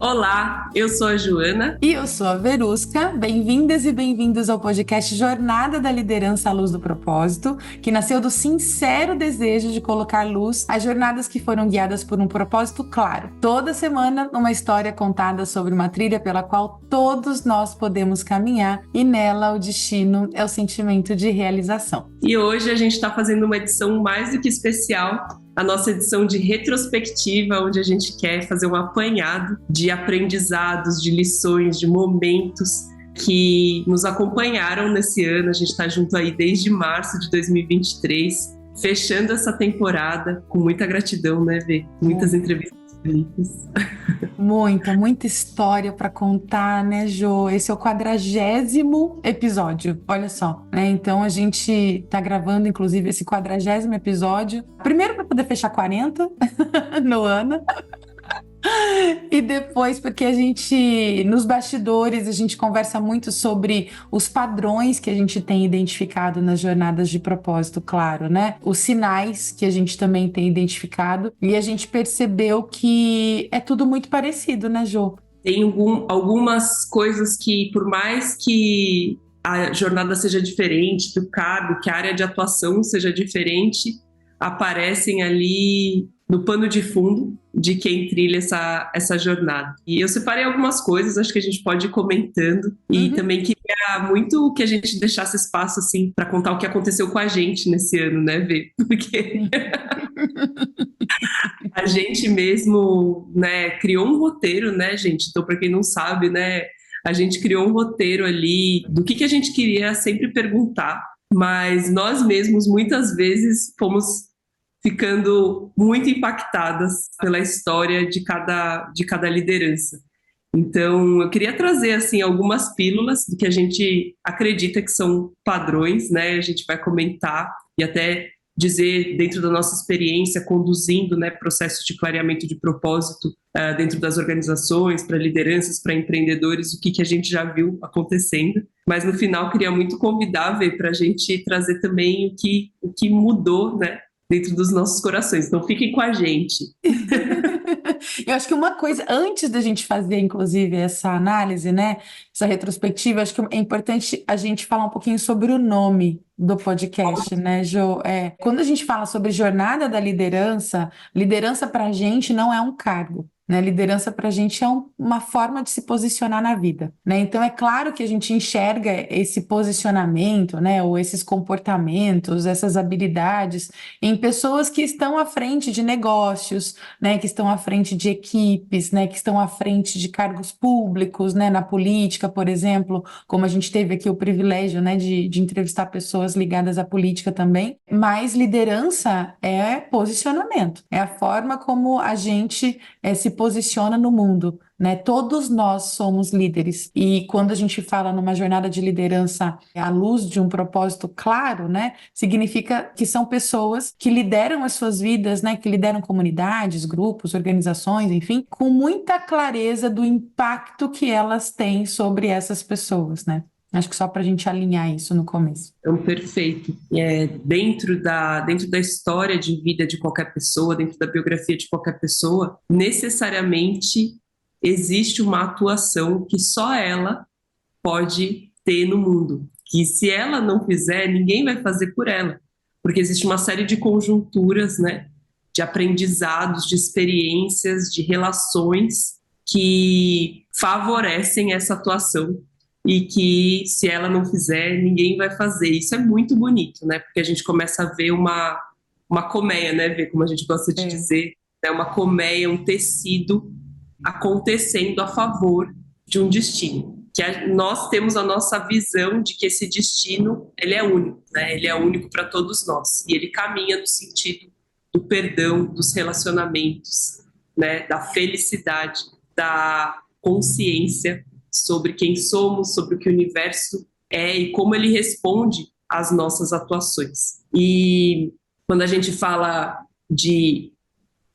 Olá, eu sou a Joana. E eu sou a Verusca. Bem-vindas e bem-vindos ao podcast Jornada da Liderança à Luz do Propósito, que nasceu do sincero desejo de colocar luz às jornadas que foram guiadas por um propósito claro. Toda semana, uma história contada sobre uma trilha pela qual todos nós podemos caminhar e nela o destino é o sentimento de realização. E hoje a gente está fazendo uma edição mais do que especial, a nossa edição de retrospectiva, onde a gente quer fazer um apanhado de aprendizados, de lições, de momentos que nos acompanharam nesse ano. A gente está junto aí desde março de 2023, fechando essa temporada com muita gratidão, né, Vê? Muitas entrevistas bonitas. Muita história para contar, né, Jo? Esse é o 40º episódio, olha só, né? Então a gente tá gravando, inclusive, esse 40º episódio, primeiro para poder fechar 40 no ano, e depois porque a gente, nos bastidores, a gente conversa muito sobre os padrões que a gente tem identificado nas jornadas de propósito, claro, né? Os sinais que a gente também tem identificado, e a gente percebeu que é tudo muito parecido, né, Jo? Tem algumas coisas que, por mais que a jornada seja diferente, que o cargo, que a área de atuação seja diferente, aparecem ali no pano de fundo de quem trilha essa jornada. E eu separei algumas coisas, acho que a gente pode ir comentando. E também queria muito que a gente deixasse espaço assim para contar o que aconteceu com a gente nesse ano, né, Vê? Porque a gente mesmo, né, criou um roteiro, né, gente? Então, para quem não sabe, né, a gente criou um roteiro ali do que a gente queria sempre perguntar, mas nós mesmos muitas vezes fomos ficando muito impactadas pela história de cada liderança. Então, eu queria trazer assim algumas pílulas do que a gente acredita que são padrões, né? A gente vai comentar e até dizer, dentro da nossa experiência, conduzindo, né, processos de clareamento de propósito dentro das organizações, para lideranças, para empreendedores, o que a gente já viu acontecendo. Mas no final, queria muito convidar, para a gente trazer também o que mudou, né, dentro dos nossos corações. Então, fiquem com a gente. Eu acho que uma coisa, antes da gente fazer, inclusive, essa análise, né, essa retrospectiva, acho que é importante a gente falar um pouquinho sobre o nome do podcast, né, Jo? Quando a gente fala sobre jornada da liderança, liderança para a gente não é um cargo. Né? Liderança para a gente é uma forma de se posicionar na vida, né? Então é claro que a gente enxerga esse posicionamento, né? Ou esses comportamentos, essas habilidades em pessoas que estão à frente de negócios, né? Que estão à frente de equipes, né? Que estão à frente de cargos públicos, né? Na política, por exemplo, como a gente teve aqui o privilégio, né? De entrevistar pessoas ligadas à política também. Mas liderança é posicionamento, é a forma como a gente se posiciona no mundo, né? Todos nós somos líderes. E quando a gente fala numa jornada de liderança à luz de um propósito claro, né? Significa que são pessoas que lideram as suas vidas, né? Que lideram comunidades, grupos, organizações, enfim, com muita clareza do impacto que elas têm sobre essas pessoas, né? Acho que só para a gente alinhar isso no começo. Então, perfeito. Dentro da história de vida de qualquer pessoa, dentro da biografia de qualquer pessoa, necessariamente existe uma atuação que só ela pode ter no mundo. Que se ela não fizer, ninguém vai fazer por ela. Porque existe uma série de conjunturas, né? De aprendizados, de experiências, de relações que favorecem essa atuação e que, se ela não fizer, ninguém vai fazer. Isso é muito bonito, né? Porque a gente começa a ver uma colmeia, né? Ver como a gente gosta de dizer, né? Uma colmeia, um tecido acontecendo a favor de um destino. Nós temos a nossa visão de que esse destino, ele é único, né? Ele é único para todos nós. E ele caminha no sentido do perdão, dos relacionamentos, né? Da felicidade, da consciência sobre quem somos, sobre o que o universo é e como ele responde às nossas atuações. E quando a gente fala de,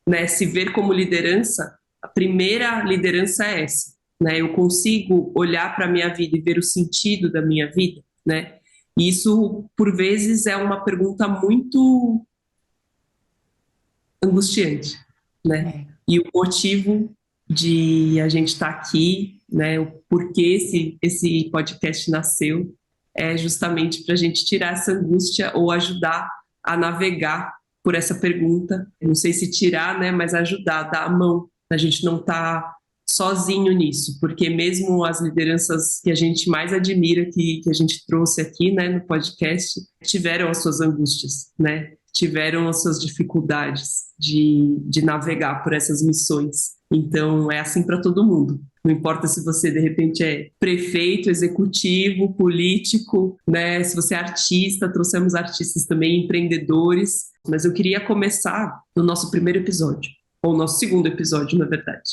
né, se ver como liderança, a primeira liderança é essa, né? Eu consigo olhar para a minha vida e ver o sentido da minha vida, né? E isso, por vezes, é uma pergunta muito angustiante, né? E o motivo de a gente estar aqui, né? O porquê esse podcast nasceu é justamente para a gente tirar essa angústia ou ajudar a navegar por essa pergunta. Não sei se tirar, né? Mas ajudar, dar a mão. A gente não tá sozinho nisso, porque mesmo as lideranças que a gente mais admira, que a gente trouxe aqui, né, no podcast, tiveram as suas angústias, né? Tiveram as suas dificuldades de navegar por essas missões. Então, é assim para todo mundo. Não importa se você, de repente, é prefeito, executivo, político, né? Se você é artista, trouxemos artistas também, empreendedores. Mas eu queria começar no nosso primeiro episódio, ou nosso segundo episódio, na verdade,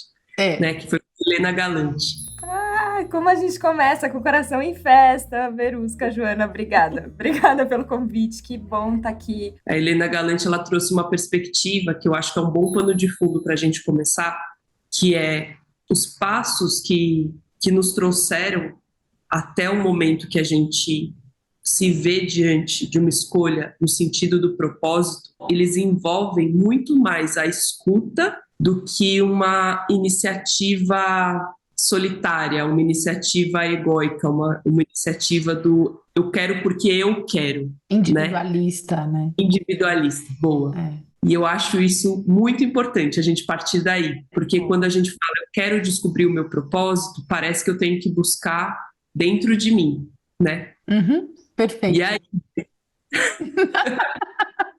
né? Que foi com Helena Galante. Ah, como a gente começa com o coração em festa, Verusca, Joana, obrigada. Obrigada pelo convite, que bom estar aqui. A Helena Galante, ela trouxe uma perspectiva que eu acho que é um bom pano de fundo para a gente começar, que é os passos que nos trouxeram até o momento que a gente se vê diante de uma escolha no sentido do propósito. Eles envolvem muito mais a escuta do que uma iniciativa solitária, uma iniciativa egóica, uma iniciativa do eu quero porque eu quero. Individualista, né? Individualista, boa. E eu acho isso muito importante, a gente partir daí. Porque quando a gente fala, eu quero descobrir o meu propósito, parece que eu tenho que buscar dentro de mim, né? Perfeito. E aí,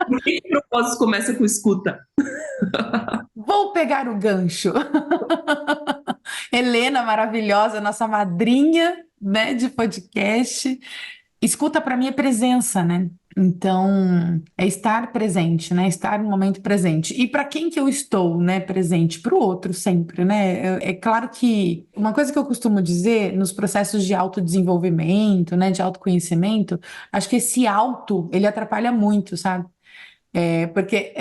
por que o propósito começa com escuta? Vou pegar o gancho. Helena, maravilhosa, nossa madrinha, né, de podcast. Escuta para mim é presença, né? Então, é estar presente, né? Estar no momento presente. E para quem que eu estou, né, presente? Para o outro sempre, né? É claro que uma coisa que eu costumo dizer nos processos de autodesenvolvimento, né, de autoconhecimento, acho que esse auto, ele atrapalha muito, sabe? Porque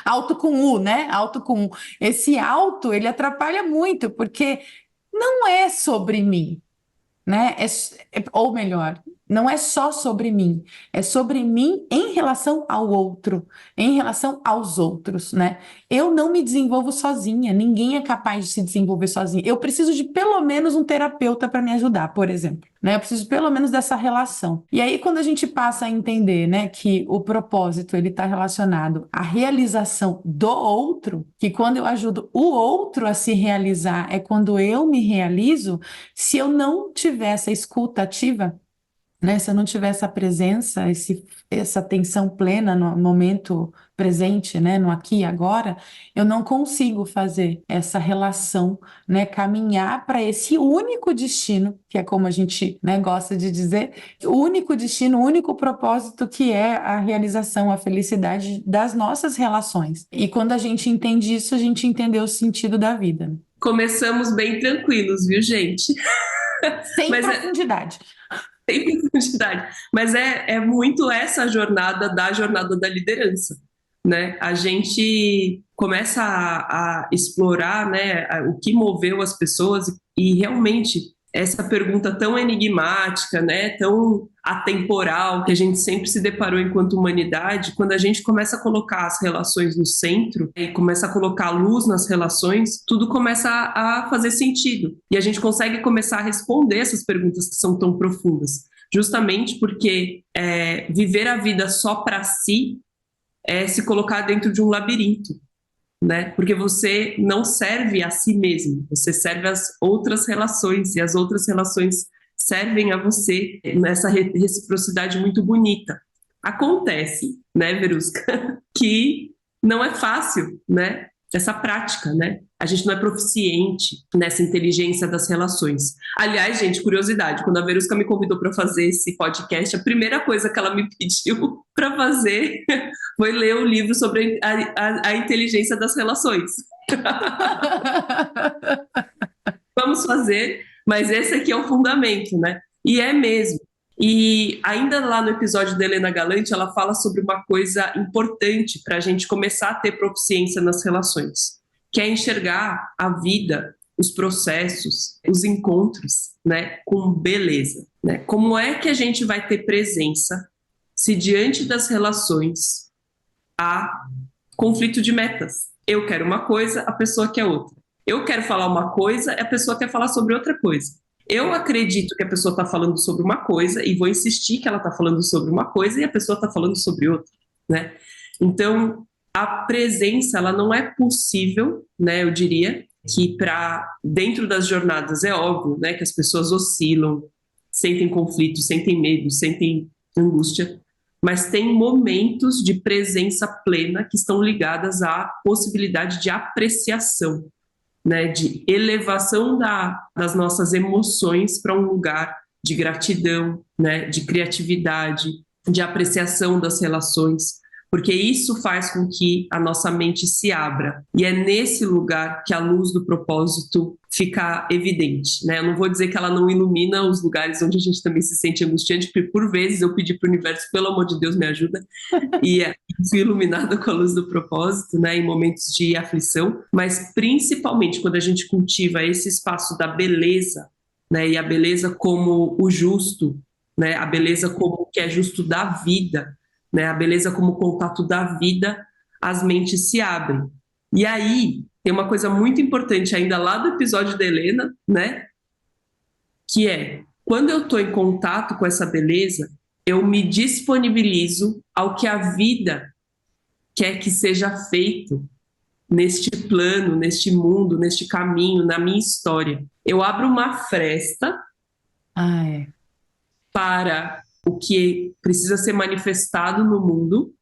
auto com U, né? Auto com U. Esse auto, ele atrapalha muito, porque não é sobre mim, né? Ou melhor, não é só sobre mim, é sobre mim em relação ao outro, em relação aos outros, né? Eu não me desenvolvo sozinha, ninguém é capaz de se desenvolver sozinho. Eu preciso de pelo menos um terapeuta para me ajudar, por exemplo, né? Eu preciso pelo menos dessa relação. E aí, quando a gente passa a entender, né, que o propósito ele está relacionado à realização do outro, que quando eu ajudo o outro a se realizar é quando eu me realizo, se eu não tiver essa escuta ativa, né, se eu não tiver essa presença, essa atenção plena no momento presente, né, no aqui e agora, eu não consigo fazer essa relação, né, caminhar para esse único destino, que é como a gente, né, gosta de dizer, o único destino, o único propósito que é a realização, a felicidade das nossas relações. E quando a gente entende isso, a gente entendeu o sentido da vida. Começamos bem tranquilos, viu, gente? Sem profundidade. Sem profundidade. Mas é muito essa jornada da liderança, né? A gente começa a explorar, né, o que moveu as pessoas e realmente essa pergunta tão enigmática, né, tão atemporal que a gente sempre se deparou enquanto humanidade, quando a gente começa a colocar as relações no centro e começa a colocar luz nas relações, tudo começa a fazer sentido. E a gente consegue começar a responder essas perguntas que são tão profundas. Justamente porque viver a vida só para si é se colocar dentro de um labirinto, né? Porque você não serve a si mesmo, você serve às outras relações, e as outras relações servem a você nessa reciprocidade muito bonita. Acontece, né, Verusca, que não é fácil, né? Essa prática, né? A gente não é proficiente nessa inteligência das relações. Aliás, gente, curiosidade, quando a Verusca me convidou para fazer esse podcast, a primeira coisa que ela me pediu para fazer foi ler o livro sobre a inteligência das relações. Vamos fazer, mas esse aqui é o fundamento, né? E é mesmo. E ainda lá no episódio da Helena Galante, ela fala sobre uma coisa importante para a gente começar a ter proficiência nas relações, que é enxergar a vida, os processos, os encontros, né, com beleza, né? Como é que a gente vai ter presença se diante das relações há conflito de metas, Eu quero uma coisa, a pessoa quer outra. Eu quero falar uma coisa, a pessoa quer falar sobre outra coisa. Eu acredito que a pessoa está falando sobre uma coisa e vou insistir que ela está falando sobre uma coisa e a pessoa está falando sobre outra, né? Então, a presença, ela não é possível, né? Eu diria que dentro das jornadas é óbvio, né? Que as pessoas oscilam, sentem conflito, sentem medo, sentem angústia, mas tem momentos de presença plena que estão ligadas à possibilidade de apreciação, né, de elevação das nossas emoções para um lugar de gratidão, né, de criatividade, de apreciação das relações, porque isso faz com que a nossa mente se abra. E é nesse lugar que a luz do propósito fica evidente, né? Eu não vou dizer que ela não ilumina os lugares onde a gente também se sente angustiante, porque por vezes eu pedi para o universo, pelo amor de Deus, me ajuda, e fui iluminada com a luz do propósito, né, em momentos de aflição, mas principalmente quando a gente cultiva esse espaço da beleza, né, e a beleza como o justo, né, a beleza como o que é justo da vida, né, a beleza como contato da vida, as mentes se abrem. E aí tem uma coisa muito importante ainda lá do episódio da Helena, né, que é, quando eu estou em contato com essa beleza, eu me disponibilizo ao que a vida quer que seja feito neste plano, neste mundo, neste caminho, na minha história. Eu abro uma fresta para o que precisa ser manifestado no mundo,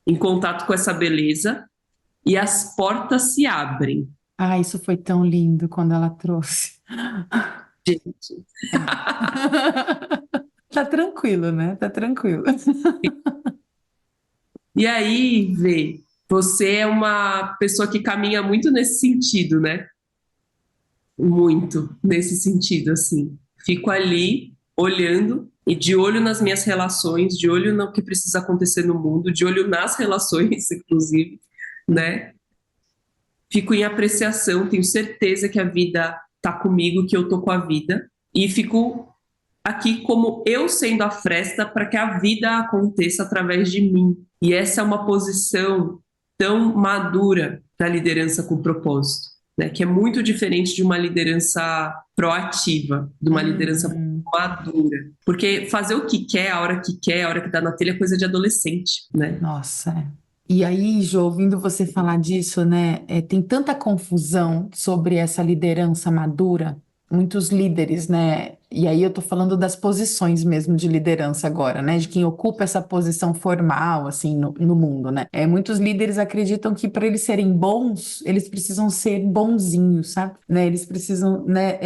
em contato com essa beleza, e as portas se abrem. Isso foi tão lindo quando ela trouxe. Gente. Tá tranquilo, né? Tá tranquilo. E aí, Vê, você é uma pessoa que caminha muito nesse sentido, né? Muito nesse sentido, assim. Fico ali, olhando, e de olho nas minhas relações, de olho no que precisa acontecer no mundo, de olho nas relações, inclusive, né? Fico em apreciação, tenho certeza que a vida tá comigo, que eu tô com a vida, e fico aqui como eu sendo a fresta para que a vida aconteça através de mim. E essa é uma posição tão madura da liderança com propósito, né? Que é muito diferente de uma liderança proativa, de uma liderança madura. Porque fazer o que quer, a hora que quer, a hora que dá na telha é coisa de adolescente, né? Nossa. E aí, Jo, ouvindo você falar disso, né? Tem tanta confusão sobre essa liderança madura, muitos líderes, né? E aí eu tô falando das posições mesmo de liderança agora, né? De quem ocupa essa posição formal, assim, no mundo, né? Muitos líderes acreditam que para eles serem bons, eles precisam ser bonzinhos, sabe? Né? Eles precisam, né,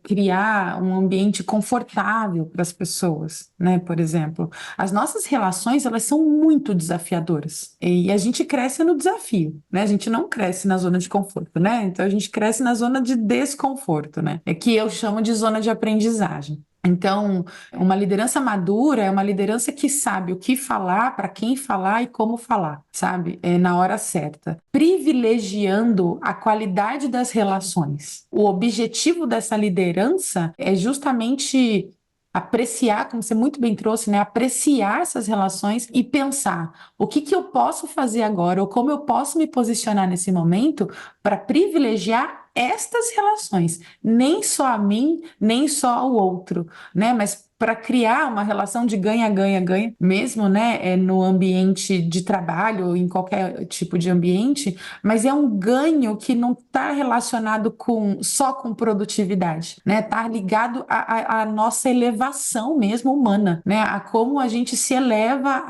criar um ambiente confortável para as pessoas, né? Por exemplo, as nossas relações, elas são muito desafiadoras. E a gente cresce no desafio, né? A gente não cresce na zona de conforto, né? Então a gente cresce na zona de desconforto, né? É que eu chamo de zona de aprendizagem. Então, uma liderança madura é uma liderança que sabe o que falar, para quem falar e como falar, sabe? Na hora certa. Privilegiando a qualidade das relações. O objetivo dessa liderança é justamente apreciar, como você muito bem trouxe, né? Apreciar essas relações e pensar o que eu posso fazer agora ou como eu posso me posicionar nesse momento para privilegiar estas relações, nem só a mim, nem só ao outro, né? Mas para criar uma relação de ganha-ganha-ganha, mesmo, né, no ambiente de trabalho, em qualquer tipo de ambiente, mas é um ganho que não está relacionado só com produtividade, né? Está ligado à nossa elevação mesmo humana, né? A como a gente se eleva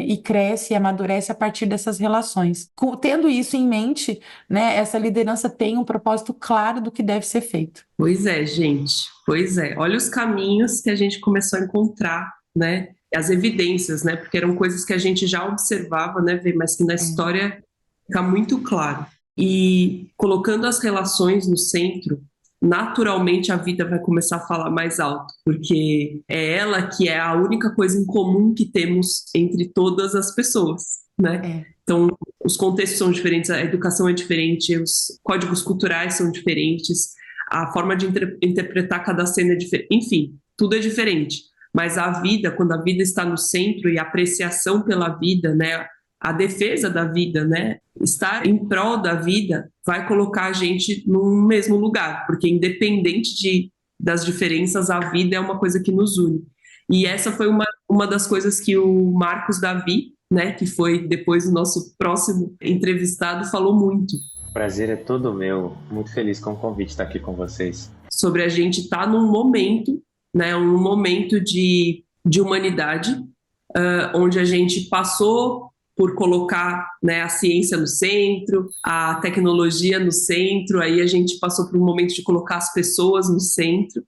e cresce e amadurece a partir dessas relações. Tendo isso em mente, né, essa liderança tem um propósito claro do que deve ser feito. Pois é, gente. Pois é. Olha os caminhos que a gente começou a encontrar, né? As evidências, né? Porque eram coisas que a gente já observava, né, Vê, mas que na história fica muito claro. E colocando as relações no centro, naturalmente a vida vai começar a falar mais alto, porque é ela que é a única coisa em comum que temos entre todas as pessoas, né? Então, os contextos são diferentes, a educação é diferente, os códigos culturais são diferentes, a forma de interpretar cada cena é diferente, enfim, tudo é diferente. Mas a vida, quando a vida está no centro e a apreciação pela vida, né, a defesa da vida, né? Estar em prol da vida vai colocar a gente no mesmo lugar, porque independente das diferenças, a vida é uma coisa que nos une. E essa foi uma das coisas que o Marcos Davi, né, que foi depois o nosso próximo entrevistado, falou muito. O prazer é todo meu. Muito feliz com o convite estar aqui com vocês. Sobre a gente estar num momento, né, um momento de humanidade, onde a gente passou por colocar, né, a ciência no centro, a tecnologia no centro, aí a gente passou por um momento de colocar as pessoas no centro.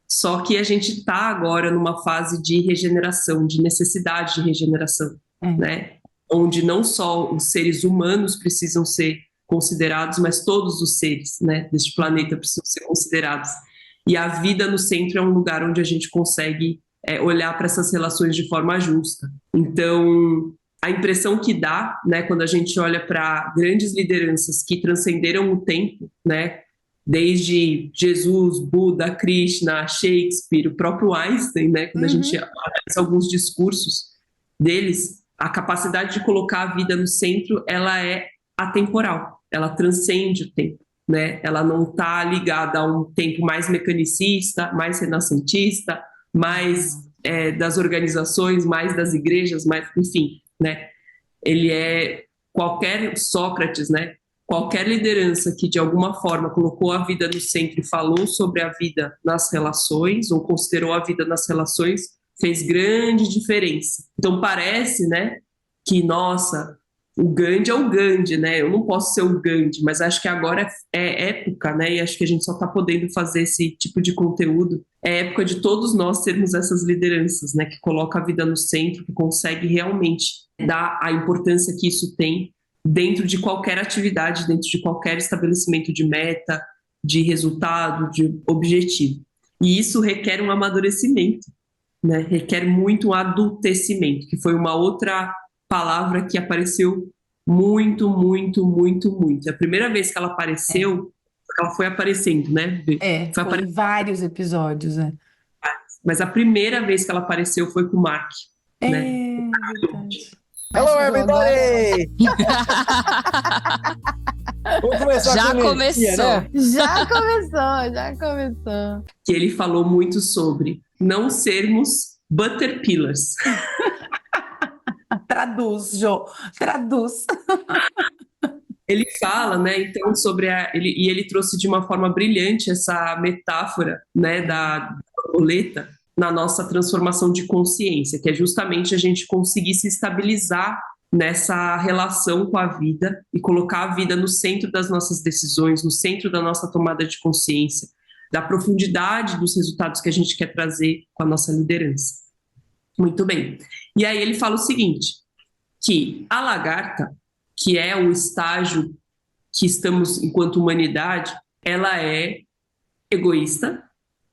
Só que a gente está agora numa fase de regeneração, de necessidade de regeneração, né? Onde não só os seres humanos precisam ser considerados, mas todos os seres, né, deste planeta precisam ser considerados. E a vida no centro é um lugar onde a gente consegue olhar para essas relações de forma justa. Então, a impressão que dá, né, quando a gente olha para grandes lideranças que transcenderam o tempo, né, desde Jesus, Buda, Krishna, Shakespeare, o próprio Einstein, né, quando a gente analisa alguns discursos deles, a capacidade de colocar a vida no centro, ela é atemporal, ela transcende o tempo, né? Ela não está ligada a um tempo mais mecanicista, mais renascentista, mais das organizações, mais das igrejas, mais, enfim, né? Ele é qualquer Sócrates, né? Qualquer liderança que de alguma forma colocou a vida no centro e falou sobre a vida nas relações, ou considerou a vida nas relações, fez grande diferença. Então parece, né, que, nossa, o Gandhi é o Gandhi, né? Eu não posso ser o Gandhi, mas acho que agora é época, né? E acho que a gente só está podendo fazer esse tipo de conteúdo. É época de todos nós termos essas lideranças, né? Que colocam a vida no centro, que consegue realmente dar a importância que isso tem dentro de qualquer atividade, dentro de qualquer estabelecimento de meta, de resultado, de objetivo. E isso requer um amadurecimento, né? Requer muito um adultecimento, que foi uma outra palavra que apareceu muito. A primeira vez que ela apareceu, ela foi aparecendo, né? Foi em vários episódios, né? Mas a primeira vez que ela apareceu foi com o Mark, né? Verdade. Hello, everybody! Vamos começar Já com começou. energia, né? Já começou. Que ele falou muito sobre não sermos butterpillars. Traduz, Jô, traduz. Ele fala, né, então, sobre ele trouxe de uma forma brilhante essa metáfora, né, da borboleta na nossa transformação de consciência, que é justamente a gente conseguir se estabilizar nessa relação com a vida e colocar a vida no centro das nossas decisões, no centro da nossa tomada de consciência, da profundidade dos resultados que a gente quer trazer com a nossa liderança. Muito bem. E aí ele fala o seguinte, que a lagarta, que é o estágio que estamos enquanto humanidade, ela é egoísta,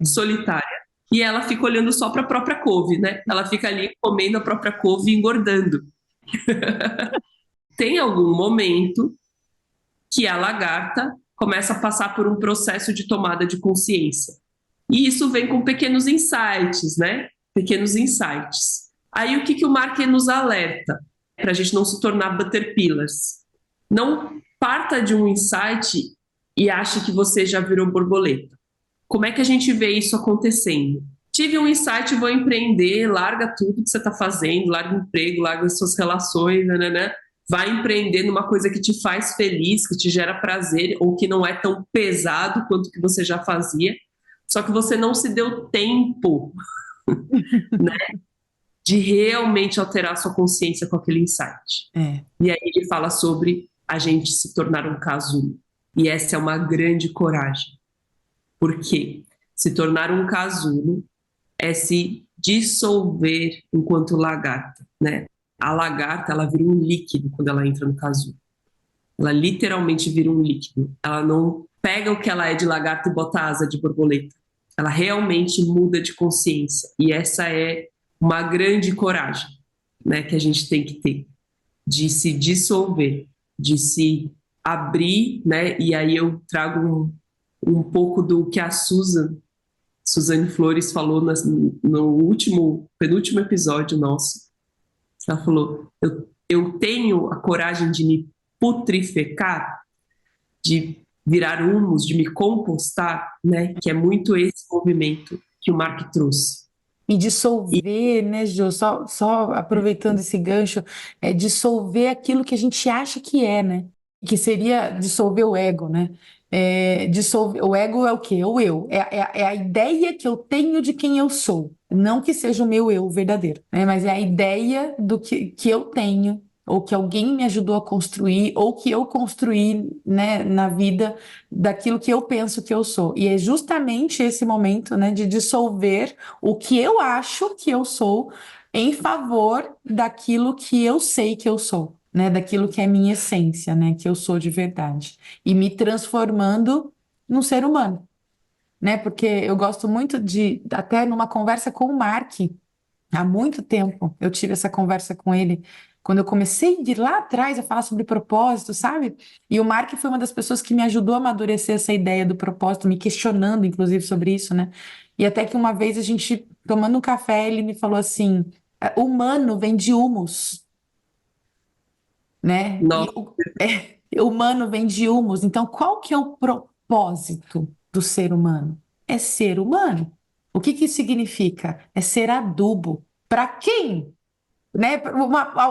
solitária, e ela fica olhando só para a própria couve, né? Ela fica ali comendo a própria couve e engordando. Tem algum momento que a lagarta começa a passar por um processo de tomada de consciência. E isso vem com pequenos insights, né? Pequenos insights. Aí o que o Mark nos alerta? Para a gente não se tornar butterpillars. Não parta de um insight e ache que você já virou borboleta. Como é que a gente vê isso acontecendo? Tive um insight, vou empreender, larga tudo que você está fazendo, larga o emprego, larga as suas relações, né? Vai empreender numa coisa que te faz feliz, que te gera prazer, ou que não é tão pesado quanto que você já fazia, só que você não se deu tempo, né, de realmente alterar a sua consciência com aquele insight. E aí ele fala sobre a gente se tornar um casulo. E essa é uma grande coragem. Por quê? Se tornar um casulo é se dissolver enquanto lagarta, né? A lagarta, ela vira um líquido quando ela entra no casulo. Ela literalmente vira um líquido. Ela não pega o que ela é de lagarta e bota asa de borboleta. Ela realmente muda de consciência. E essa é uma grande coragem, né, que a gente tem que ter, de se dissolver, de se abrir, né? E aí eu trago um pouco do que a Suzane Flores falou no penúltimo episódio nosso. Ela falou, eu eu tenho a coragem de me putrificar, de virar humus, de me compostar, né? Que é muito esse movimento que o Mark trouxe. E dissolver, né, Jô? Só aproveitando esse gancho, é dissolver aquilo que a gente acha que é, né? Que seria dissolver o ego, né? Dissolver, o ego é o quê? O eu. É a ideia que eu tenho de quem eu sou. Não que seja o meu eu verdadeiro, né? Mas é a ideia do que eu tenho, ou que alguém me ajudou a construir, ou que eu construí, né, na vida daquilo que eu penso que eu sou. E é justamente esse momento, né, de dissolver o que eu acho que eu sou em favor daquilo que eu sei que eu sou, né? Daquilo que é minha essência, né? Que eu sou de verdade. E me transformando num ser humano, né? Porque eu gosto muito até numa conversa com o Mark, há muito tempo, eu tive essa conversa com ele, quando eu comecei de ir lá atrás a falar sobre propósito, sabe? E o Mark foi uma das pessoas que me ajudou a amadurecer essa ideia do propósito, me questionando, inclusive, sobre isso, né? E até que uma vez a gente, tomando um café, ele me falou assim: humano vem de humus, né? Nossa, Humano vem de humus. Então, qual que é o propósito do ser humano? É ser humano. O que que isso significa? É ser adubo. Para quem? Né?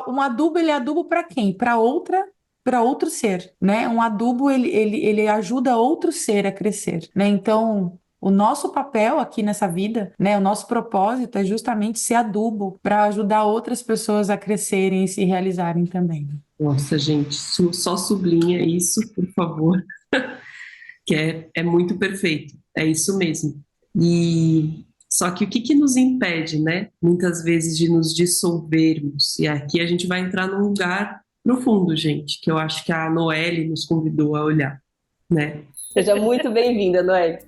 Um adubo, ele é adubo para quem? Para outro ser, né? Um adubo, ele ajuda outro ser a crescer, né? Então, o nosso papel aqui nessa vida, né? O nosso propósito é justamente ser adubo para ajudar outras pessoas a crescerem e se realizarem também. nossa, gente, só sublinha isso, por favor, que é muito perfeito. É isso mesmo. E só que o que que nos impede, né? Muitas vezes de nos dissolvermos. E aqui a gente vai entrar num lugar profundo, gente, que eu acho que a Noelle nos convidou a olhar, né? Seja muito bem-vinda, Noelle.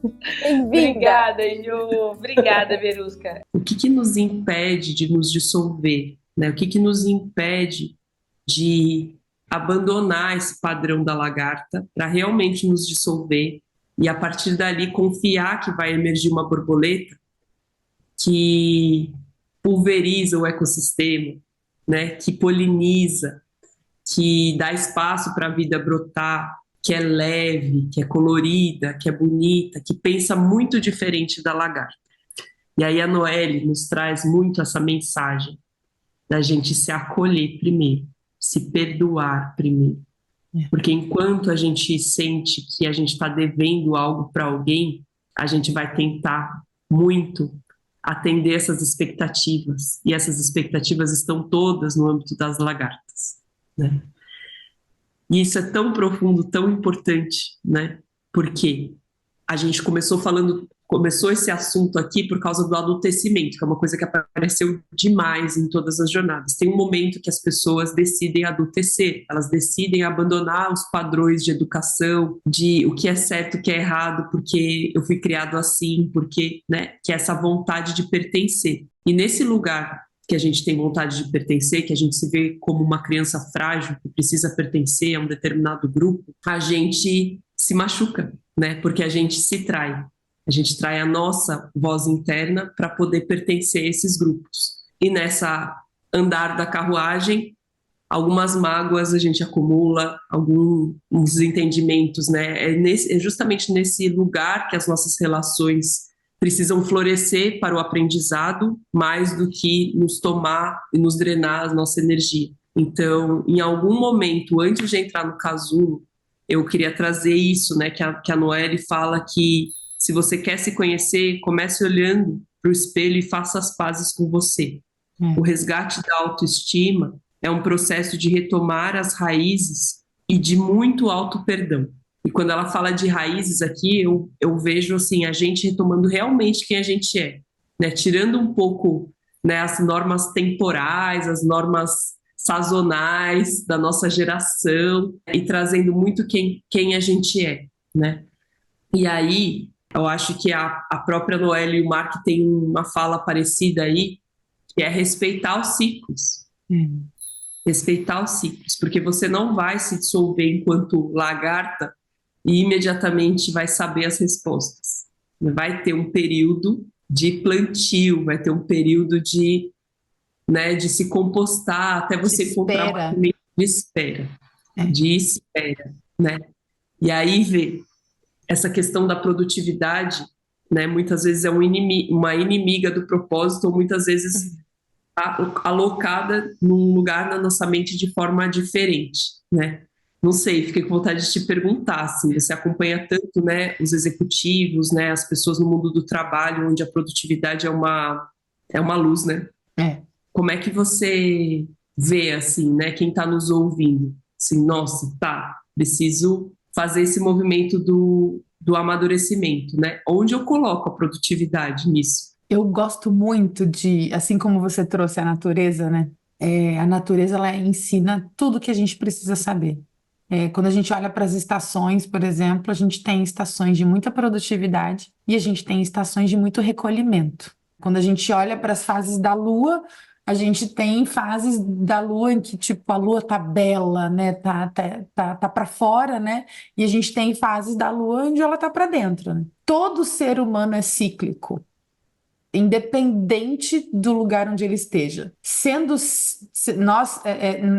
Bem-vinda! Obrigada, Ju. Obrigada, Verusca. O que que nos impede de nos dissolver, né? O que que nos impede de abandonar esse padrão da lagarta para realmente nos dissolver e a partir dali confiar que vai emergir uma borboleta que pulveriza o ecossistema, né? Que poliniza, que dá espaço para a vida brotar, que é leve, que é colorida, que é bonita, que pensa muito diferente da lagarta. E aí a Noelle nos traz muito essa mensagem da gente se acolher primeiro, se perdoar primeiro. Porque enquanto a gente sente que a gente está devendo algo para alguém, a gente vai tentar muito atender essas expectativas. E essas expectativas estão todas no âmbito das lagartas, né? E isso é tão profundo, tão importante, né? Porque a gente começou esse assunto aqui por causa do adultecimento, que é uma coisa que apareceu demais em todas as jornadas. Tem um momento que as pessoas decidem adultecer, elas decidem abandonar os padrões de educação, de o que é certo, o que é errado, porque eu fui criado assim, porque, né, que é essa vontade de pertencer. E nesse lugar que a gente tem vontade de pertencer, que a gente se vê como uma criança frágil que precisa pertencer a um determinado grupo, a gente se machuca, né? Porque a gente se trai. A gente trai a nossa voz interna para poder pertencer a esses grupos. E nessa andar da carruagem, algumas mágoas a gente acumula, alguns entendimentos, né? É justamente nesse lugar que as nossas relações precisam florescer para o aprendizado, mais do que nos tomar e nos drenar a nossa energia. Então, em algum momento, antes de entrar no casulo, eu queria trazer isso, né? Que a Noelle fala que se você quer se conhecer, comece olhando para o espelho e faça as pazes com você. O resgate da autoestima é um processo de retomar as raízes e de muito auto-perdão. E quando ela fala de raízes aqui, eu vejo assim, a gente retomando realmente quem a gente é, né? Tirando um pouco, né, as normas temporais, as normas sazonais da nossa geração e trazendo muito quem a gente é, né? E aí, eu acho que a própria Noelle e o Mark têm uma fala parecida aí, que é respeitar os ciclos. Respeitar os ciclos, porque você não vai se dissolver enquanto lagarta e imediatamente vai saber as respostas. Vai ter um período de plantio, vai ter um período de né, de se compostar até você encontrar uma espera. semente de espera, É. de espera, né? E aí vê essa questão da produtividade, né, muitas vezes é uma inimiga do propósito, ou muitas vezes alocada num lugar na nossa mente de forma diferente, né? Não sei, fiquei com vontade de te perguntar, assim, você acompanha tanto, né, os executivos, né, as pessoas no mundo do trabalho, onde a produtividade é uma luz, né? É. Como é que você vê, assim, né, quem está nos ouvindo? Assim, nossa, tá, preciso fazer esse movimento do amadurecimento, né? Onde eu coloco a produtividade nisso? Eu gosto muito de, assim como você trouxe a natureza, né? A natureza, ela ensina tudo que a gente precisa saber. Quando a gente olha para as estações, por exemplo, a gente tem estações de muita produtividade e a gente tem estações de muito recolhimento. Quando a gente olha para as fases da lua, a gente tem fases da lua em que, tipo, a lua tá bela, né? Tá para fora, né? E a gente tem fases da lua onde ela tá para dentro, né? Todo ser humano é cíclico, independente do lugar onde ele esteja. Nós,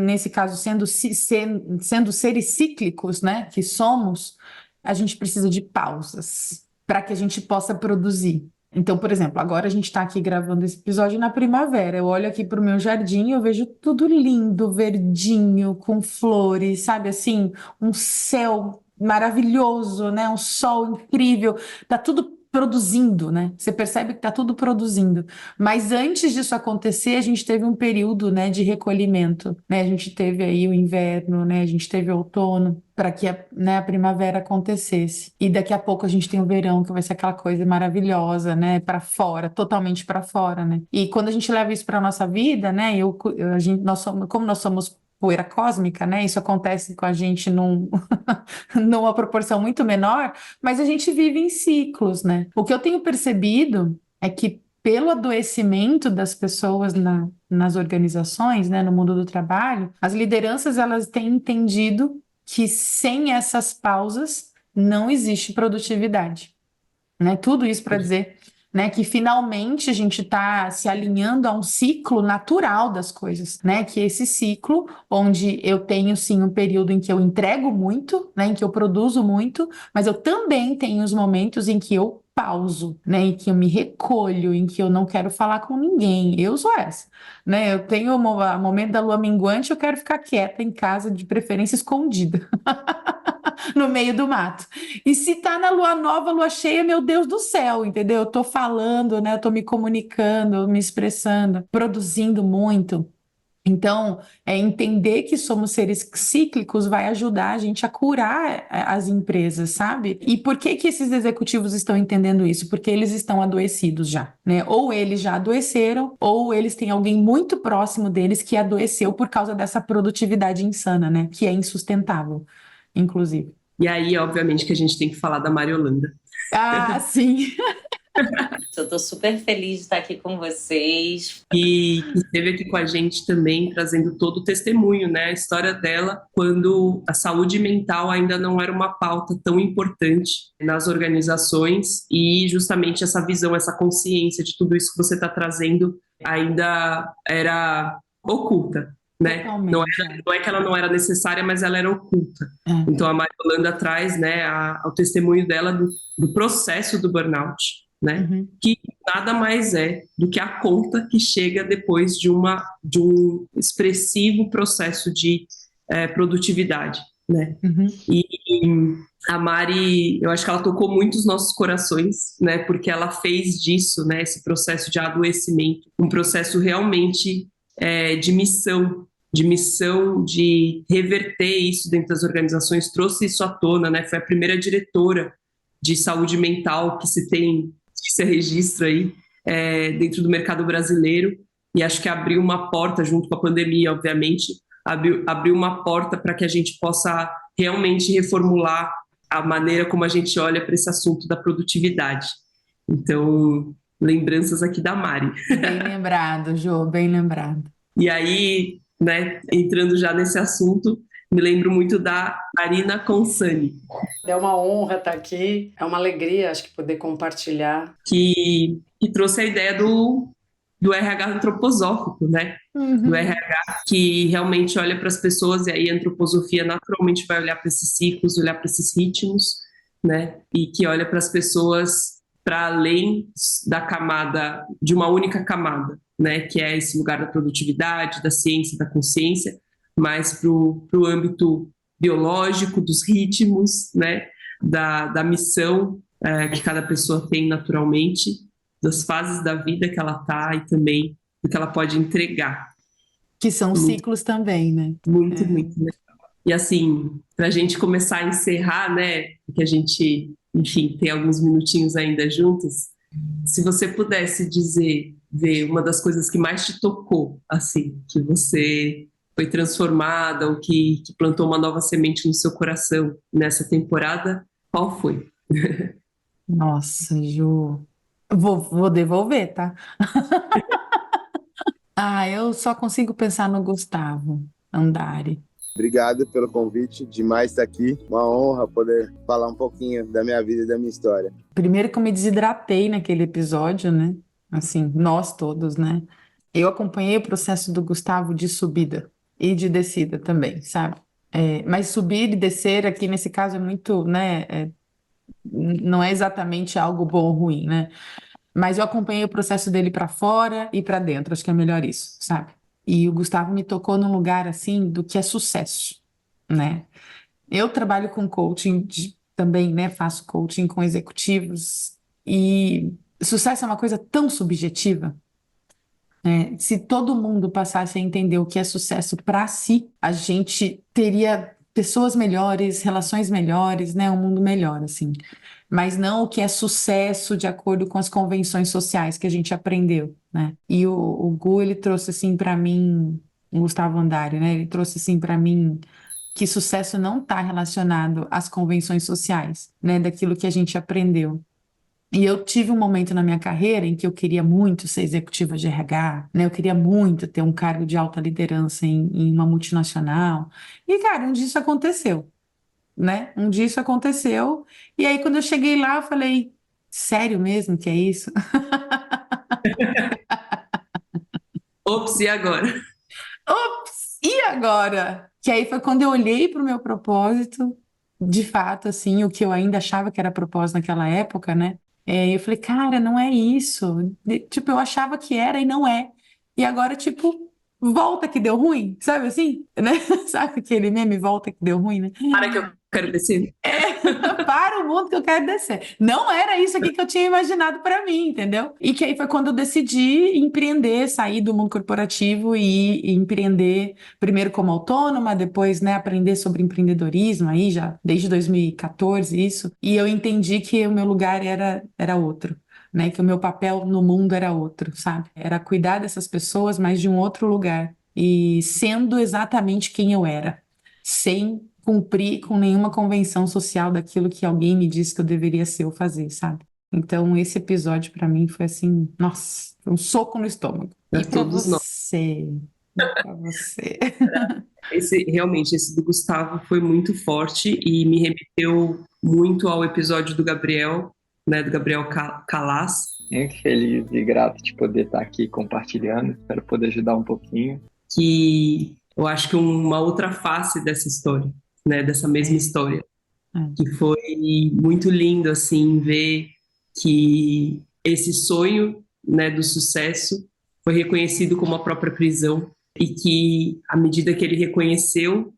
nesse caso, sendo seres cíclicos, né, que somos, a gente precisa de pausas para que a gente possa produzir. Então, por exemplo, agora a gente está aqui gravando esse episódio na primavera. Eu olho aqui para o meu jardim e eu vejo tudo lindo, verdinho, com flores, sabe assim, um céu maravilhoso, né? Um sol incrível. Tá tudo produzindo, né? Você percebe que tá tudo produzindo. Mas antes disso acontecer, a gente teve um período, né, de recolhimento, né? A gente teve aí o inverno, né? A gente teve o outono para que a primavera acontecesse. E daqui a pouco a gente tem o verão, que vai ser aquela coisa maravilhosa, né? Para fora, totalmente para fora, né? E quando a gente leva isso para nossa vida, né? Como nós somos poeira cósmica, né? Isso acontece com a gente numa proporção muito menor, mas a gente vive em ciclos, né? O que eu tenho percebido é que pelo adoecimento das pessoas nas organizações, né, no mundo do trabalho, as lideranças elas têm entendido que sem essas pausas não existe produtividade, né? Tudo isso para dizer, né, que finalmente a gente está se alinhando a um ciclo natural das coisas, né? Que esse ciclo onde eu tenho sim um período em que eu entrego muito, né, em que eu produzo muito, mas eu também tenho os momentos em que eu pauso, né, em que eu me recolho, em que eu não quero falar com ninguém. Eu sou essa, né? Eu tenho o momento da lua minguante, eu quero ficar quieta em casa, de preferência escondida. No meio do mato. E se tá na lua nova, lua cheia, meu Deus do céu, entendeu? Eu tô falando, né? Eu tô me comunicando, me expressando, produzindo muito. Então, entender que somos seres cíclicos vai ajudar a gente a curar as empresas, sabe? E por que que esses executivos estão entendendo isso? Porque eles estão adoecidos já, né? Ou eles já adoeceram, ou eles têm alguém muito próximo deles que adoeceu por causa dessa produtividade insana, né? Que é insustentável, inclusive. E aí, obviamente, que a gente tem que falar da Mariolanda. Ah, sim. Eu tô super feliz de estar aqui com vocês. E que esteve aqui com a gente também, trazendo todo o testemunho, né? A história dela, quando a saúde mental ainda não era uma pauta tão importante nas organizações, e justamente essa visão, essa consciência de tudo isso que você está trazendo ainda era oculta, né? Não é que ela não era necessária, mas ela era oculta. Então a Mariolanda traz, né, o testemunho dela do processo do burnout, né? Que nada mais é do que a conta que chega depois de um expressivo processo de produtividade, né? E a Mari, eu acho que ela tocou muito os nossos corações, né? Porque ela fez disso, né? Esse processo de adoecimento, um processo realmente de missão, de reverter isso dentro das organizações, trouxe isso à tona, né? Foi a primeira diretora de saúde mental que se registra aí dentro do mercado brasileiro, e acho que abriu uma porta, junto com a pandemia, obviamente, abriu uma porta para que a gente possa realmente reformular a maneira como a gente olha para esse assunto da produtividade. Então, lembranças aqui da Mari. Bem lembrado, Jô, bem lembrado. E aí, né, entrando já nesse assunto, me lembro muito da Marina Consani. É uma honra estar aqui, é uma alegria, acho que poder compartilhar. Que trouxe a ideia do RH antroposófico, né? Do RH que realmente olha para as pessoas, e aí a antroposofia naturalmente vai olhar para esses ciclos, olhar para esses ritmos, né? E que olha para as pessoas para além da camada, de uma única camada, né? Que é esse lugar da produtividade, da ciência, da consciência, mas para o âmbito biológico, dos ritmos, né? Da missão que cada pessoa tem naturalmente, das fases da vida que ela está e também do que ela pode entregar. Que são ciclos também, né? Muito, muito, né? E assim, para a gente começar a encerrar, né? Porque a gente, enfim, tem alguns minutinhos ainda juntos. Se você pudesse ver uma das coisas que mais te tocou, assim, que você foi transformada ou que plantou uma nova semente no seu coração nessa temporada, qual foi? Nossa, Ju. Vou devolver, tá? Eu só consigo pensar no Gustavo Andari. Obrigado pelo convite, demais estar aqui. Uma honra poder falar um pouquinho da minha vida e da minha história. Primeiro que eu me desidratei naquele episódio, né? Assim, nós todos, né? Eu acompanhei o processo do Gustavo de subida e de descida também, sabe? Mas subir e descer aqui nesse caso é muito, né? Não é exatamente algo bom ou ruim, né? Mas eu acompanhei o processo dele para fora e para dentro, acho que é melhor isso, sabe? E o Gustavo me tocou num lugar assim do que é sucesso, né? Eu trabalho com coaching também, né? Faço coaching com executivos e sucesso é uma coisa tão subjetiva, né? Se todo mundo passasse a entender o que é sucesso para si, a gente teria pessoas melhores, relações melhores, né? Um mundo melhor, assim. Mas não o que é sucesso de acordo com as convenções sociais que a gente aprendeu, né? E o Gu, ele trouxe assim para mim, o Gustavo Andari, né? Ele trouxe assim para mim que sucesso não está relacionado às convenções sociais, né? Daquilo que a gente aprendeu. E eu tive um momento na minha carreira em que eu queria muito ser executiva de RH, né? Eu queria muito ter um cargo de alta liderança em uma multinacional. E, cara, um dia isso aconteceu, né? Um dia isso aconteceu. E aí, quando eu cheguei lá, eu falei, sério mesmo que é isso? Ops, e agora? Ops, e agora? Que aí foi quando eu olhei para o meu propósito, de fato, assim, o que eu ainda achava que era propósito naquela época, né? Eu falei, cara, não é isso. Tipo, eu achava que era e não é. E agora, tipo, volta que deu ruim, sabe assim? Né? Sabe aquele meme, volta que deu ruim, né? Para que eu quero descer. Para o mundo que eu quero descer. Não era isso aqui que eu tinha imaginado para mim, entendeu? E que aí foi quando eu decidi empreender, sair do mundo corporativo e empreender primeiro como autônoma, depois, né, aprender sobre empreendedorismo aí já desde 2014 isso. E eu entendi que o meu lugar era outro. Né, que o meu papel no mundo era outro, sabe? Era cuidar dessas pessoas, mas de um outro lugar. E sendo exatamente quem eu era, sem cumprir com nenhuma convenção social daquilo que alguém me disse que eu deveria ser ou fazer, sabe? Então, esse episódio para mim foi assim, nossa, foi um soco no estômago. Pra E para todos nós. você? Para você? Esse do Gustavo foi muito forte e me remeteu muito ao episódio do Gabriel, né, do Gabriel Calas. Muito feliz e grato de poder estar aqui compartilhando, espero poder ajudar um pouquinho. Que eu acho que uma outra face dessa história, né, dessa mesma história, que foi muito lindo, assim, ver que esse sonho, né, do sucesso foi reconhecido como a própria prisão e que, à medida que ele reconheceu,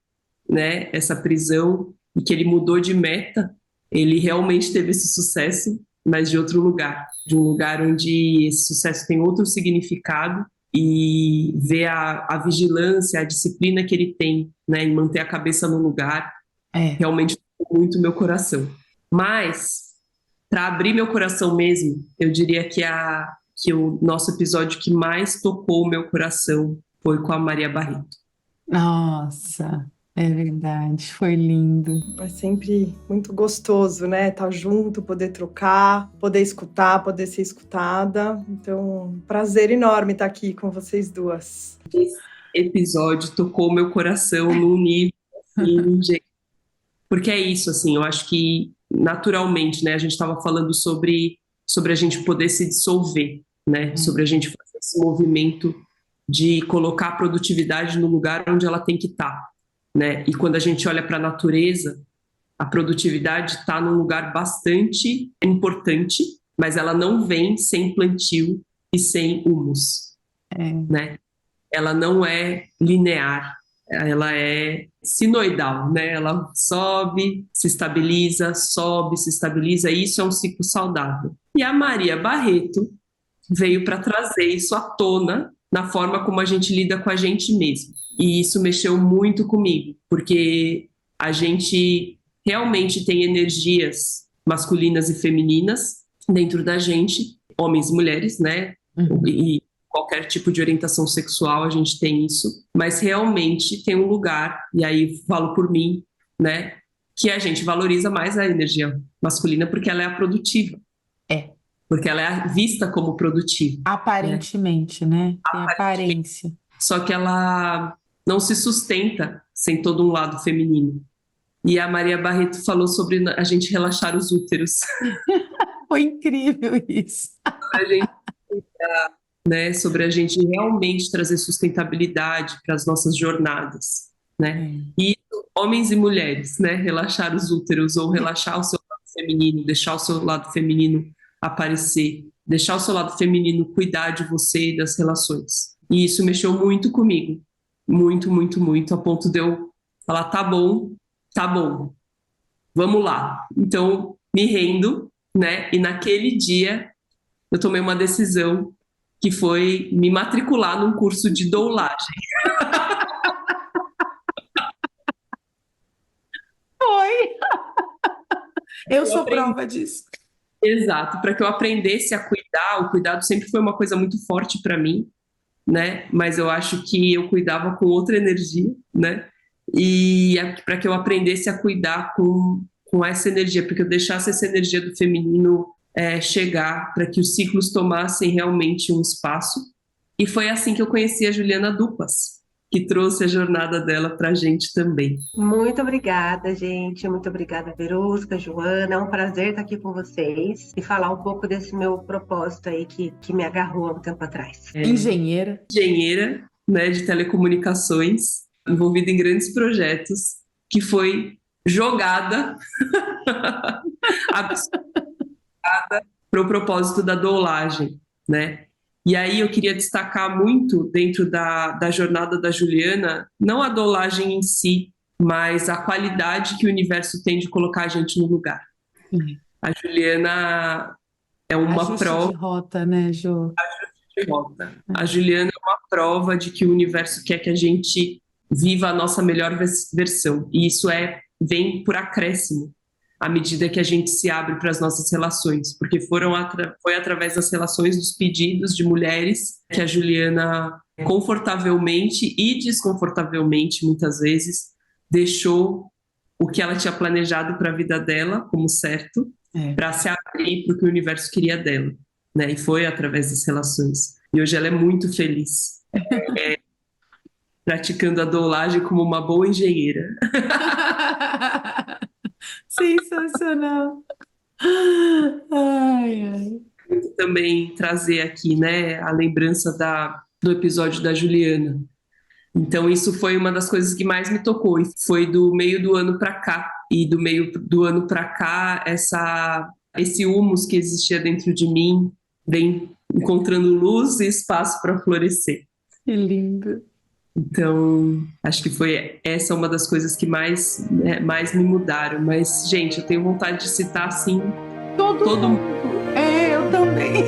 né, essa prisão e que ele mudou de meta, ele realmente teve esse sucesso, mas de outro lugar, de um lugar onde esse sucesso tem outro significado e ver a vigilância, a disciplina que ele tem, né, em manter a cabeça no lugar, realmente tocou muito meu coração. Mas, para abrir meu coração mesmo, eu diria que o nosso episódio que mais tocou o meu coração foi com a Maria Barreto. Nossa, é verdade, foi lindo. É sempre muito gostoso, né? Estar junto, poder trocar, poder escutar, poder ser escutada. Então, prazer enorme estar aqui com vocês duas. Esse episódio tocou meu coração num nível assim, gente. Porque é isso, assim, eu acho que naturalmente, né, a gente estava falando sobre a gente poder se dissolver, né, sobre a gente fazer esse movimento de colocar a produtividade no lugar onde ela tem que estar, né? E quando a gente olha para a natureza, a produtividade está num lugar bastante importante, mas ela não vem sem plantio e sem humus, né? Ela não é linear, ela é sinoidal, né? Ela sobe, se estabiliza, e isso é um ciclo saudável. E a Maria Barreto veio para trazer isso à tona na forma como a gente lida com a gente mesmo. E isso mexeu muito comigo, porque a gente realmente tem energias masculinas e femininas dentro da gente, homens e mulheres, né? E qualquer tipo de orientação sexual a gente tem isso, mas realmente tem um lugar, e aí falo por mim, né? Que a gente valoriza mais a energia masculina porque ela é a produtiva. Porque ela é vista como produtiva. Aparentemente, né? Tem aparência. Só que ela não se sustenta sem todo um lado feminino. E a Maria Barreto falou sobre a gente relaxar os úteros. Foi incrível isso. A gente, né, sobre a gente realmente trazer sustentabilidade para as nossas jornadas, né? E homens e mulheres, né? Relaxar os úteros ou relaxar o seu lado feminino, deixar o seu lado feminino aparecer, deixar o seu lado feminino cuidar de você e das relações. E isso mexeu muito comigo, muito, muito, muito, a ponto de eu falar, tá bom, vamos lá. Então, me rendo, né? E naquele dia, eu tomei uma decisão que foi me matricular num curso de doulagem. Foi! Eu sou prova disso. Exato, para que eu aprendesse a cuidar. O cuidado sempre foi uma coisa muito forte para mim, né? Mas eu acho que eu cuidava com outra energia, né? E para que eu aprendesse a cuidar com essa energia, para que eu deixasse essa energia do feminino chegar, para que os ciclos tomassem realmente um espaço. E foi assim que eu conheci a Juliana Dupas, que trouxe a jornada dela para a gente também. Muito obrigada, gente. Muito obrigada, Verusca, Joana. É um prazer estar aqui com vocês e falar um pouco desse meu propósito aí que me agarrou há um tempo atrás. Engenheira, né, de telecomunicações, envolvida em grandes projetos, que foi jogada para o propósito da doulagem, né? E aí eu queria destacar muito dentro da jornada da Juliana, não a doulagem em si, mas a qualidade que o universo tem de colocar a gente no lugar. A Juliana é uma ajuste prova... de rota, né, Jo? de rota. A Juliana é uma prova de que o universo quer que a gente viva a nossa melhor versão. E isso vem por acréscimo, à medida que a gente se abre para as nossas relações, porque foi através das relações dos pedidos de mulheres que a Juliana, confortavelmente e desconfortavelmente, muitas vezes, deixou o que ela tinha planejado para a vida dela como certo, para se abrir para o que o universo queria dela, né? E foi através das relações. E hoje ela é muito feliz, praticando a doulagem como uma boa engenheira. Sensacional. Ai. Também trazer aqui, né, a lembrança do episódio da Juliana. Então isso foi uma das coisas que mais me tocou, e foi do meio do ano para cá. E do meio do ano para cá, esse humus que existia dentro de mim vem encontrando luz e espaço para florescer. Que lindo. Então, acho que foi essa uma das coisas que mais me mudaram. Mas, gente, eu tenho vontade de citar, assim, todo mundo. Eu também.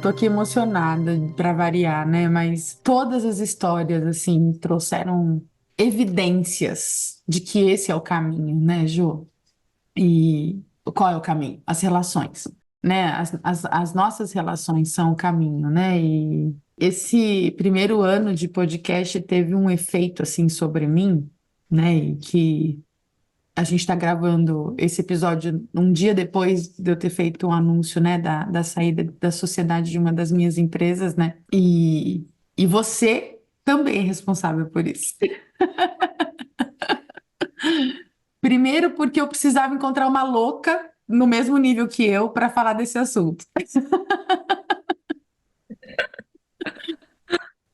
tô aqui emocionada para variar, né? Mas todas as histórias, assim, trouxeram evidências de que esse é o caminho, né, Ju? E qual é o caminho? As relações, né? As nossas relações são o caminho, né? E esse primeiro ano de podcast teve um efeito, assim, sobre mim, né? E que a gente está gravando esse episódio um dia depois de eu ter feito um anúncio, né, da saída da sociedade de uma das minhas empresas, né? E você também é responsável por isso. Primeiro, porque eu precisava encontrar uma louca no mesmo nível que eu para falar desse assunto.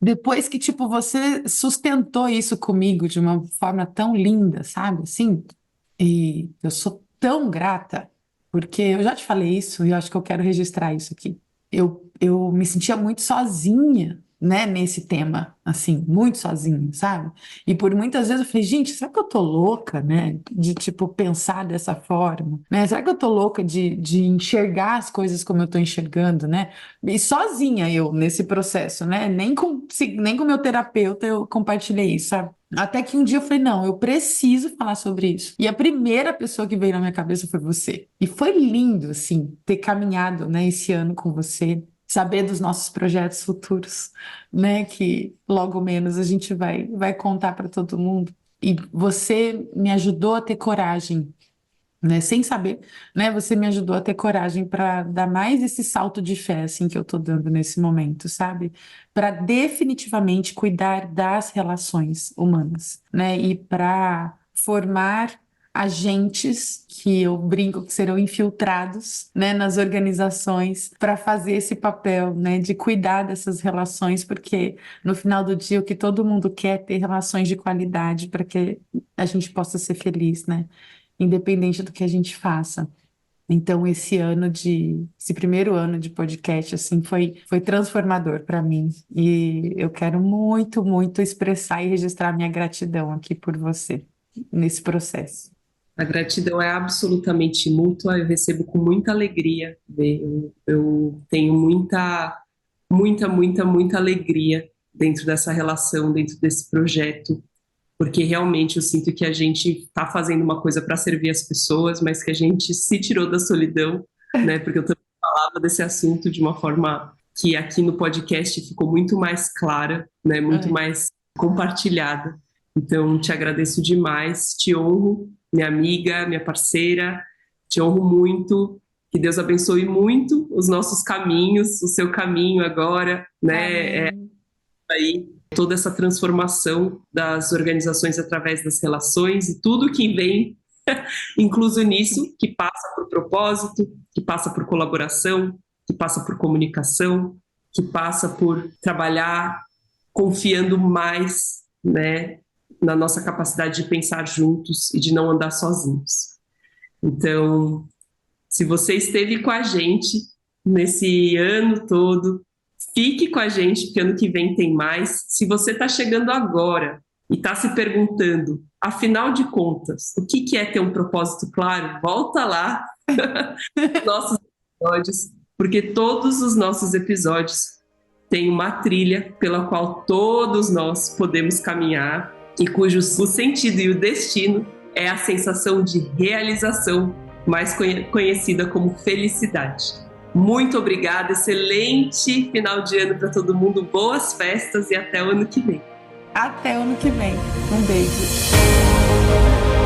Depois que, tipo, você sustentou isso comigo de uma forma tão linda, sabe? Assim, e eu sou tão grata, porque eu já te falei isso e eu acho que eu quero registrar isso aqui. Eu me sentia muito sozinha, né, nesse tema, assim, muito sozinha, sabe? E por muitas vezes eu falei, gente, será que eu tô louca, né, de, tipo, pensar dessa forma, né? Será que eu tô louca de enxergar as coisas como eu tô enxergando, né? E sozinha eu nesse processo, né? Nem com meu terapeuta eu compartilhei isso, sabe? Até que um dia eu falei, não, eu preciso falar sobre isso. E a primeira pessoa que veio na minha cabeça foi você. E foi lindo, assim, ter caminhado, né, esse ano com você, saber dos nossos projetos futuros, né, que logo menos a gente vai contar para todo mundo. E você me ajudou a ter coragem, né, sem saber, né, você me ajudou a ter coragem para dar mais esse salto de fé, assim, que eu tô dando nesse momento, sabe? Para definitivamente cuidar das relações humanas, né, e para formar agentes que eu brinco que serão infiltrados, né, nas organizações para fazer esse papel, né, de cuidar dessas relações, porque no final do dia o que todo mundo quer é ter relações de qualidade para que a gente possa ser feliz, né? Independente do que a gente faça. Então, esse primeiro ano de podcast, assim, foi transformador para mim. E eu quero muito, muito expressar e registrar minha gratidão aqui por você, nesse processo. A gratidão é absolutamente mútua, eu recebo com muita alegria. Eu tenho muita alegria dentro dessa relação, dentro desse projeto, porque realmente eu sinto que a gente está fazendo uma coisa para servir as pessoas, mas que a gente se tirou da solidão, né? Porque eu também falava desse assunto de uma forma que aqui no podcast ficou muito mais clara, né? Muito mais compartilhada. Então, te agradeço demais, te honro, minha amiga, minha parceira, te honro muito, que Deus abençoe muito os nossos caminhos, o seu caminho agora, né? Aí toda essa transformação das organizações através das relações e tudo que vem incluso nisso, que passa por propósito, que passa por colaboração, que passa por comunicação, que passa por trabalhar confiando mais, né, na nossa capacidade de pensar juntos e de não andar sozinhos. Então, se você esteve com a gente nesse ano todo, fique com a gente, porque ano que vem tem mais. Se você está chegando agora e está se perguntando, afinal de contas, o que é ter um propósito claro? Volta lá, nossos episódios, porque todos os nossos episódios têm uma trilha pela qual todos nós podemos caminhar e cujo o sentido e o destino é a sensação de realização, mais conhecida como felicidade. Muito obrigada, excelente final de ano para todo mundo, boas festas e até o ano que vem. Até o ano que vem. Um beijo.